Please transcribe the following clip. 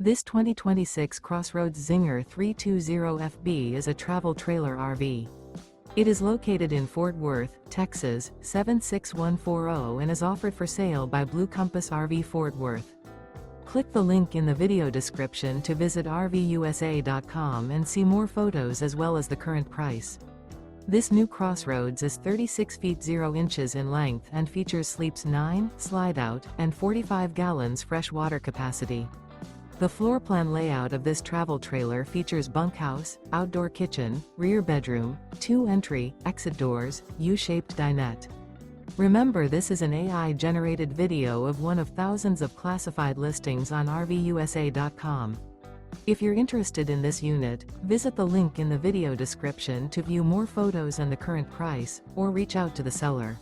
This 2026 CrossRoads Zinger 320FB is a travel trailer RV. It is located in Fort Worth, Texas, 76140 and is offered for sale by Blue Compass RV Fort Worth. Click the link in the video description to visit RVUSA.com and see more photos as well as the current price. This new CrossRoads is 36 feet 0 inches in length and features sleeps 9, slide-out, and 45 gallons fresh water capacity. The floor plan layout of this travel trailer features bunkhouse, outdoor kitchen, rear bedroom, 2 entry, exit doors, U-shaped dinette. Remember, this is an AI-generated video of one of thousands of classified listings on RVUSA.com. If you're interested in this unit, visit the link in the video description to view more photos and the current price, or reach out to the seller.